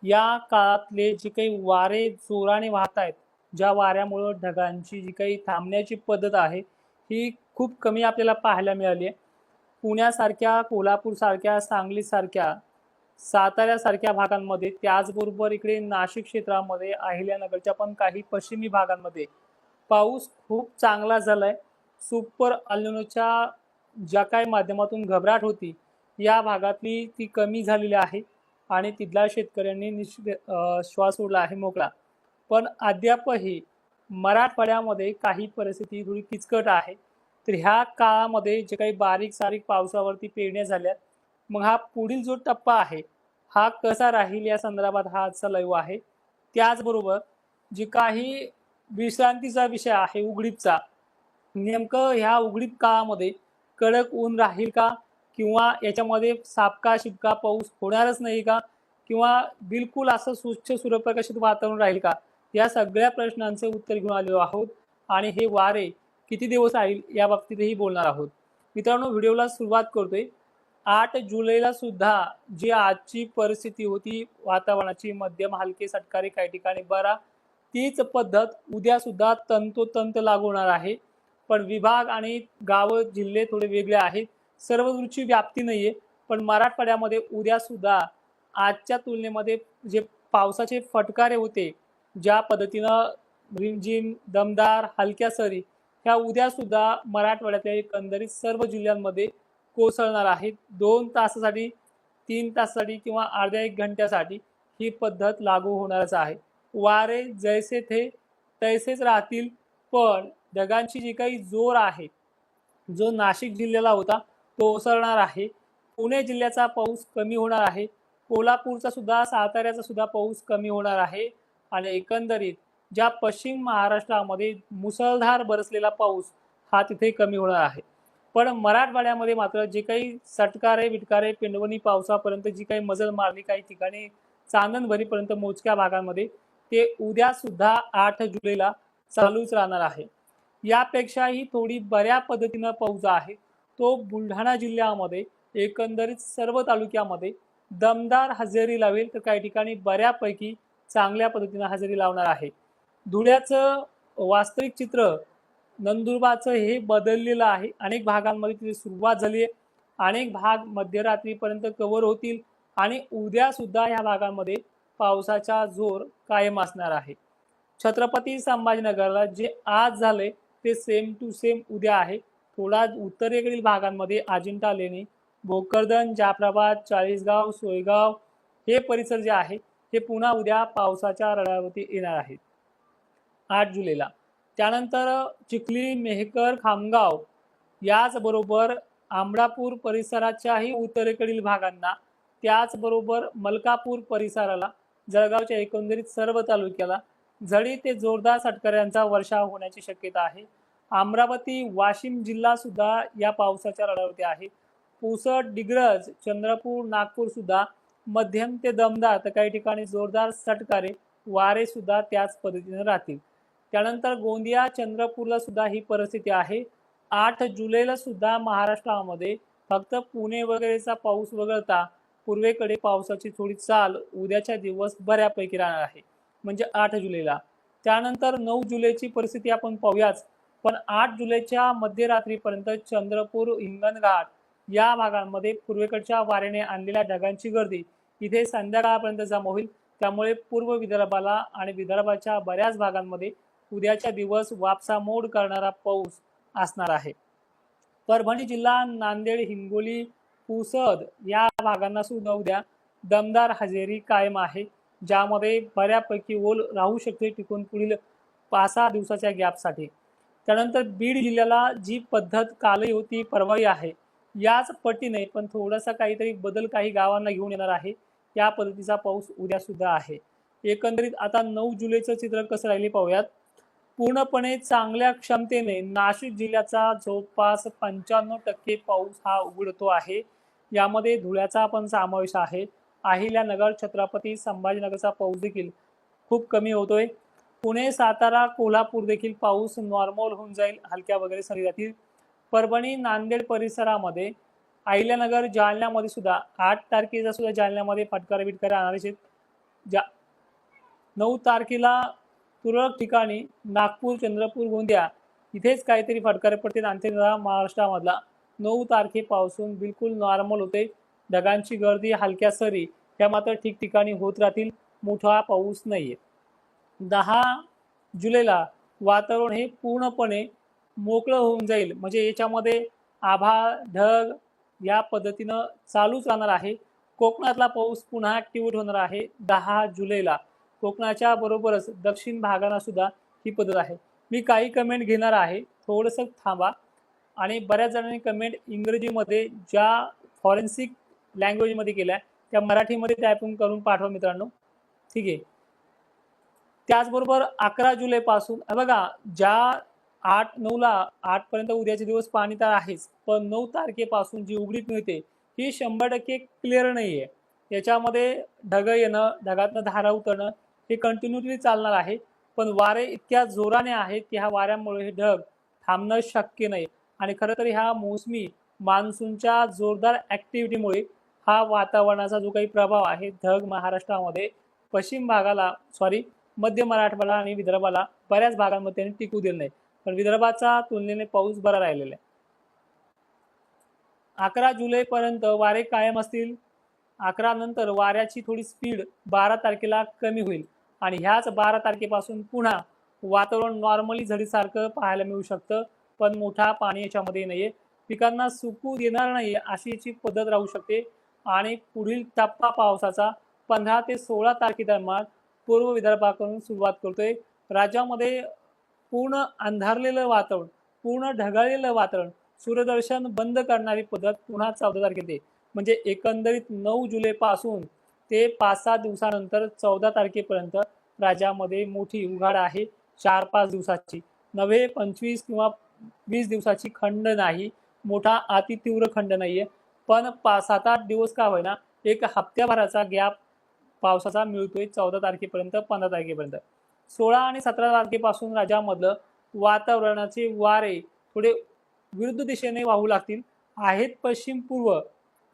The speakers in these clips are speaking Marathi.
या काळातले जे काही वारे जोराने वाहत आहेत, ज्या वाऱ्यामुळं ढगांची जी काही थांबण्याची पद्धत आहे, ही खूप कमी आपल्याला पाहायला मिळाली आहे. पुण्यासारख्या, कोल्हापूरसारख्या, सांगलीसारख्या, साताऱ्यासारख्या भागांमध्ये, त्याचबरोबर इकडे नाशिक क्षेत्रामध्ये, अहिल्यानगरच्या पण काही पश्चिमी भागांमध्ये पाऊस खूप चांगला झालाय. सुपर अल्निनोच्या ज्या काही माध्यमातून घबराट होती, या भागातली ती कमी झालेली आहे आणि तिथल्या शेतकऱ्यांनी श्वास सोडला आहे मोकळा. पण अद्यापही मराठवाड्यामध्ये काही परिस्थिती थोडी किचकट आहे. तर ह्या काळामध्ये जे काही बारीक सारीक पावसावरती पेरण्या झाल्या, मग हा पुढील जो टप्पा आहे, हा कसा राहील या संदर्भात हा आजचा लाईव्ह आहे. त्याचबरोबर जे काही विश्रांतीचा विषय आहे उघडीपचा, नेमकं ह्या उघडीप काळामध्ये कडक ऊन राहील का, किंवा याच्यामध्ये सापका शिपका पाऊस होणारच नाही का, किंवा बिलकुल असं स्वच्छ सूर्यप्रकाशित वातावरण राहील का, या सगळ्या प्रश्नांचे उत्तर घेऊन आलेलो आहोत. आणि हे वारे किती दिवस राहील या बाबतीतही बोलणार आहोत. मित्रांनो, व्हिडिओला सुरुवात करतोय. 8 जुलैला सुद्धा जी आजची परिस्थिती होती वातावरणाची, मध्यम हलके सटकारे काही ठिकाणी बरा, तीच पद्धत उद्या सुद्धा तंतोतंत लागू होणार आहे. पण विभाग आणि गाव जिल्हे थोडे वेगळे आहेत. सर्वदूरची व्याप्ती नाहीये, पण मराठवाड्यामध्ये उद्या सुद्धा आजच्या तुलनेमध्ये जे पावसाचे फटकारे होते, ज्या पद्धतीनं रिमझिम, दमदार, हलक्या सरी, ह्या उद्या सुद्धा मराठवाड्यातल्या एकंदरीत सर्व जिल्ह्यांमध्ये कोसळणार आहेत. 2 तासासाठी, 3 तासासाठी किंवा अर्ध्या 1 घंट्यासाठी ही पद्धत लागू होणारच आहे. वारे जैसे थे तैसेच राहतील, पण ढगांची जी काही जोर आहे, जो नाशिक जिल्ह्याला होता, तो ओसरणार आहे. पुणे जिल्ह्याचा पाऊस कमी होणार आहे. कोल्हापूरचा सुद्धा, साताऱ्याचा सुद्धा पाऊस कमी होणार आहे. आणि एकंदरीत ज्या पश्चिम महाराष्ट्रामध्ये मुसळधार बरसलेला पाऊस हा तिथे कमी होणार आहे. पण मराठवाड्यामध्ये मात्र जे काही सटकारे विटकारे पेंडवणी पावसापर्यंत जी काही मजल मारली, काही ठिकाणी चांदणभरीपर्यंत मोजक्या भागांमध्ये, ते उद्या सुद्धा 8 जुलैला चालूच राहणार आहे. यापेक्षाही थोडी बऱ्या पद्धतीनं पाऊस आहे, तो बुलढाणा जिल्ह्यामध्ये एकंदरीत सर्व तालुक्यामध्ये दमदार हजेरी लावेल. तर काही ठिकाणी बऱ्यापैकी चांगल्या पद्धतीनं हजेरी लावणार आहे. धुळ्याचं वास्तविक चित्र, नंदुरबारचं हे बदललेलं आहे. अनेक भागांमध्ये तिथे सुरुवात झाली आहे. अनेक भाग मध्यरात्रीपर्यंत कव्हर होतील आणि उद्या सुद्धा या भागांमध्ये पावसाचा जोर कायम असणार आहे. छत्रपती संभाजीनगरला जे आज झाले ते सेम टू सेम उद्या आहे. थोडा उत्तरेकडील भागांमध्ये अजिंठा लेणी, भोकरदन, जाफराबाद, चाळीसगाव, सोयगाव हे परिसर जे आहे, हे पुन्हा उद्या पावसाच्या रडावरती येणार आहेत 8 जुलैला. त्यानंतर चिखली, मेहकर, खामगाव, याचबरोबर आमरापूर परिसराच्याही उत्तरेकडील भागांना, त्याचबरोबर मलकापूर परिसराला, जळगावच्या एकंदरीत सर्व तालुक्याला झडी ते जोरदार सटकऱ्यांचा वर्षाव होण्याची शक्यता आहे. अमरावती, वाशिम जिल्हा सुद्धा या पावसाच्या रडावरती आहे. पुसद, डिग्रज, चंद्रपूर, नागपूर सुद्धा मध्यम ते दमदार, तर काही ठिकाणी जोरदार सटकारे वारे सुद्धा त्याच पद्धतीने राहतील. त्यानंतर गोंदिया, चंद्रपूरला सुद्धा ही परिस्थिती आहे. 8 जुलैला सुद्धा महाराष्ट्रामध्ये फक्त पुणे वगैरेचा पाऊस वगळता पूर्वेकडे पावसाची थोडी चाल उद्याच्या दिवस बऱ्यापैकी राहणार आहे, म्हणजे 8 जुलैला. त्यानंतर 9 जुलैची परिस्थिती आपण पाहूयाच. पण 8 जुलैच्या मध्यरात्रीपर्यंत चंद्रपूर, हिंगणघाट या भागांमध्ये पूर्वेकडच्या वाऱ्याने आणलेल्या ढगांची गर्दी इथे संध्याकाळपर्यंत जमा होईल. त्यामुळे पूर्व विदर्भाला आणि विदर्भाच्या बऱ्याच भागांमध्ये उद्याच्या दिवस वापसामोड करणारा पाऊस असणार आहे. परभणी जिल्हा, नांदेड, हिंगोली, पुसद या भागांना सुद्धा उद्या दमदार हजेरी कायम आहे, ज्यामध्ये बऱ्यापैकी ओल राहू शकते टिकून पुढील 5-6 दिवसाच्या गॅपसाठी. त्यानंतर बीड जिल्ह्याला जी पद्धत कालही होती, परवाही आहे, याच पटीने पण थोडासा काहीतरी बदल काही गावांना घेऊन येणार आहे. या पद्धतीचा पाऊस उद्या सुद्धा आहे. एकंदरीत आता 9 जुलैचं चित्र कसं राहिले पाहूयात. पूर्णपणे चांगल्या क्षमतेने नाशिक जिल्ह्याचा जवळपास 95% पाऊस हा उघडतो आहे. यामध्ये धुळ्याचा पण समावेश आहे. अहिल्यानगर, छत्रपती संभाजीनगरचा पाऊस देखील खूप कमी होतोय. पुणे, सातारा, कोल्हापूर देखील पाऊस नॉर्मल होऊन जाईल, हलक्या वगैरे सरी जातील. परभणी, नांदेड परिसरामध्ये, अहिल्यानगर, जालन्यामध्ये सुद्धा 8 तारखेचा सुद्धा जालन्यामध्ये फटकारे बिटकारे आणणारे आहेत. ज्या 9 तारखेला तुरळक ठिकाणी नागपूर, चंद्रपूर, गोंदिया इथेच काहीतरी फटकारे पडतील आणि महाराष्ट्रामधला 9 तारखेपासून बिलकुल नॉर्मल होते. ढगांची गर्दी, हलक्या सरी ह्या मात्र ठिकठिकाणी होत राहतील. मोठा पाऊस नाहीये. 10 जुलैला वातावरण हे पूर्णपणे मोकळं होऊन जाईल. म्हणजे याच्यामध्ये आभाळ, ढग या पद्धतीनं चालूच राहणार आहे. कोकणातला पाऊस पुन्हा ऍक्टिव्हेट होणार आहे 10 जुलैला. कोकणाच्या बरोबरच दक्षिण भागाला सुद्धा ही पद्धत आहे. मी काही कमेंट घेणार आहे, थोडंसं थांबा. आणि बऱ्याच जणांनी कमेंट इंग्रजीमध्ये ज्या फॉरेन्सिक लँग्वेजमध्ये केल्या त्या मराठीमध्ये टायपिंग करून पाठवा मित्रांनो. ठीक आहे. त्याचबरोबर 11 जुलैपासून बघा, ज्या 8-9ला 8 पर्यंत उद्याचे दिवस पाणी तर आहेच, पण 9 तारखेपासून जी उघडीप मिळते ही 100% क्लिअर नाहीये. याच्यामध्ये ढग येणं, ढगातनं धारा उतरणं हे कंटिन्युअसली चालणार आहे. पण वारे इतक्या जोराने आहेत की ह्या वाऱ्यामुळे हे ढग थांबणं शक्य नाही. आणि खरं तर ह्या मोसमी मान्सूनच्या जोरदार ऍक्टिव्हिटीमुळे हा वातावरणाचा जो काही प्रभाव आहे ढग महाराष्ट्रामध्ये पश्चिम भागाला मध्य मराठवाडा आणि विदर्भाला बऱ्याच भागांमध्ये टिकू दिलं नाही. पण विदर्भाचा तुलनेने पाऊस बरा राहिलेला आहे. 11 जुलैपर्यंत वारे कायम असतील. 11 नंतर वाऱ्याची थोडी स्पीड 12 तारखेला कमी होईल आणि ह्याच 12 तारखेपासून पुन्हा वातावरण नॉर्मली झडीसारखं पाहायला मिळू शकतं. पण मोठा पाणी याच्यामध्ये नाहीये. पिकांना सुकू देणार नाही अशी याची पद्धत राहू शकते. आणि पुढील टप्पा पावसाचा 15 ते 16 तारखेदरम्यान पूर्व विदर्भाकडून सुरुवात करतोय. राज्यामध्ये पूर्ण अंधारलेलं वातावरण, पूर्ण ढगाळलेलं वातावरण, सूर्यदर्शन बंद करणारी पद्धत पुन्हा 14 तारखेला. म्हणजे एकंदरीत 9 जुलैपासून ते 5-6 दिवसानंतर 14 तारखेपर्यंत राज्यामध्ये मोठी उघाड आहे. 4-5 दिवसाची नव्हे, 25 किंवा 20 दिवसाची खंड नाही. मोठा अतितीव्र खंड नाहीये. पण 7-8 दिवस का होईना एक हप्त्याभराचा गॅप पावसाचा मिळतोय 14 तारखेपर्यंत, 15 तारखेपर्यंत. 16 आणि 17 तारखेपासून राज्यामधलं वातावरणाचे वारे थोडे विरुद्ध दिशेने वाहू लागतील. आहेत पश्चिम पूर्व,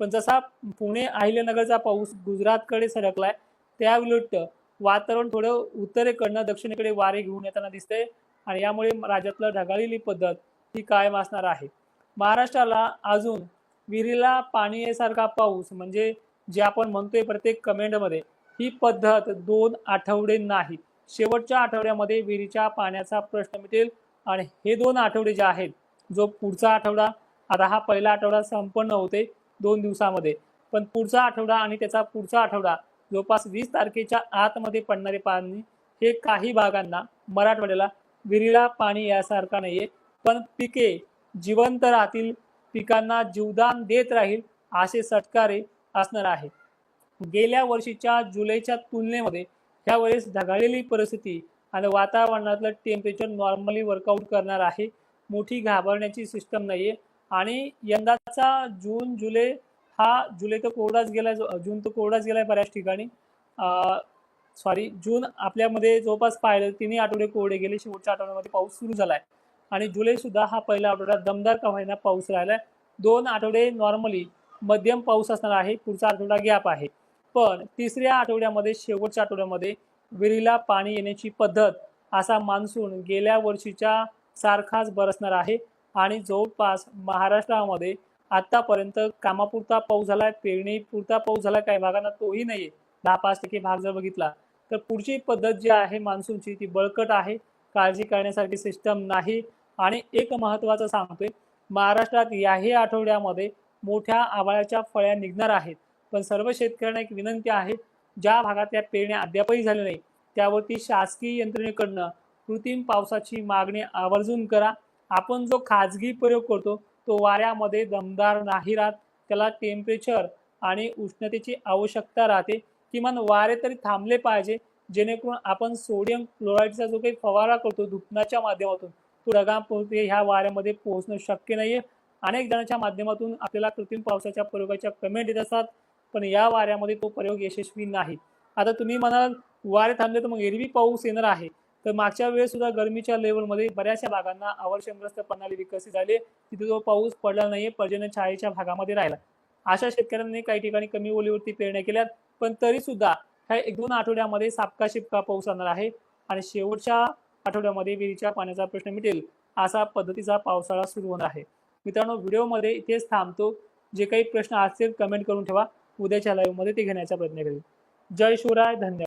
पण जसा पुणे अहिल्यानगरचा पाऊस गुजरातकडे सरकलाय त्या उलट वातावरण थोडं उत्तरेकडनं दक्षिणेकडे वारे घेऊन येताना दिसतंय. आणि यामुळे राज्यातलं ढगाळलेली पद्धत ही कायम असणार आहे. महाराष्ट्राला अजून विहिरीला पाणी यासारखा पाऊस म्हणजे जे आपण म्हणतोय प्रत्येक कमेंटमध्ये, ही पद्धत 2 आठवडे नाही, शेवटच्या आठवड्यामध्ये विहिरीच्या पाण्याचा प्रश्न मिटेल. आणि हे 2 आठवडे जे आहेत, जो पुढचा आठवडा, आता हा पहिला आठवडा संपन्न होते 2 दिवसामध्ये, पण पुढचा आठवडा आणि त्याचा पुढचा आठवडा जवळपास 20 तारखेच्या आतमध्ये पडणारे पाणी हे काही भागांना, मराठवाड्याला विहिरीला पाणी यासारखा नाहीये. पण पिके जिवंत राहतील, पिकांना जीवदान देत राहील असे सत्कारे असणार आहे. गेल्या वर्षीच्या जुलैच्या तुलनेमध्ये ह्यावेळेस ढगाळलेली परिस्थिती आणि वातावरणातलं टेम्परेचर नॉर्मली वर्कआउट करणार आहे. मोठी घाबरण्याची सिस्टम नाहीये. आणि यंदाचा जुलै तर कोरडाच गेलाय, जून तर कोरडाच गेलाय बऱ्याच ठिकाणी. जून आपल्यामध्ये जवळपास पाहिलं 3 आठवडे कोरडे गेले, शेवटच्या आठवड्यामध्ये पाऊस सुरू झालाय. आणि जुलै सुद्धा हा पहिला आठवडा दमदार का होईना पाऊस राहिलाय. 2 आठवडे नॉर्मली मध्यम पाऊस असणार आहे, पुढचा आठवडा गॅप आहे. पण तिसऱ्या आठवड्यामध्ये, शेवटच्या आठवड्यामध्ये विहिरीला पाणी येण्याची पद्धत असा मान्सून गेल्या वर्षीच्या सारखाच बरसणार आहे. आणि जवळपास महाराष्ट्रामध्ये आतापर्यंत कामापुरता पाऊस झालाय, पेरणीपुरता पाऊस झाला काही भागांना तोही नाहीये. 10-5% भाग जर बघितला तर पुढची पद्धत जी आहे मान्सूनची ती बळकट आहे. काळजी करण्यासाठी सिस्टम नाही. आणि एक महत्त्वाचं सांगतोय, महाराष्ट्रात याही आठवड्यामध्ये मोठ्या आभाळाच्या फळ्या निघणार आहेत. पण सर्व शेतकऱ्यांना एक विनंती आहे, ज्या भागातल्या पेरण्या अद्यापही झाल्या नाही त्यावरती शासकीय यंत्रणेकडनं कृत्रिम पावसाची मागणी आवर्जून करा. आपण जो खाजगी प्रयोग करतो तो वाऱ्यामध्ये दमदार नाही राहत, त्याला टेम्परेचर आणि उष्णतेची आवश्यकता राहते. किमान वारे तरी थांबले पाहिजे, जेणेकरून आपण सोडियम क्लोराईडचा जो काही फवारा करतो धुपणाच्या माध्यमातून तो ढगांपुरते ह्या वाऱ्यामध्ये पोहोचणं शक्य नाहीये. अनेक जणांच्या माध्यमातून आपल्याला कृत्रिम पावसाच्या प्रयोगाच्या कमेंट येत असतात, पण या वाऱ्यामध्ये तो प्रयोग यशस्वी नाही. आता तुम्ही म्हणाल वारे थांबले तर मग एरवी पाऊस येणार आहे. तर मागच्या वेळेस सुद्धा गरमीच्या लेवलमध्ये बऱ्याचशा भागांना अवर्षणग्रस्त प्रणाली विकसित झाली, तिथे जो पाऊस पडला नाही, पर्जन्य छायेच्या भागामध्ये राहिला. अशा शेतकऱ्यांनी काही ठिकाणी कमी ओलीवरती पेरण्या केल्यात. पण तरी सुद्धा ह्या 1-2 आठवड्यामध्ये सापका शिपका पाऊस येणार आहे आणि शेवटच्या आठवड्यामध्ये विहिरीच्या पाण्याचा प्रश्न मिटेल असा पद्धतीचा पावसाळा सुरू होणार आहे. मित्रांनो, व्हिडिओमध्ये इथेच थांबतो. जे काही प्रश्न असतील कमेंट करून ठेवा. उद्याच्या लाईव्हमध्ये ते घेण्याचा प्रयत्न करेल. जय शिवराय. धन्यवाद.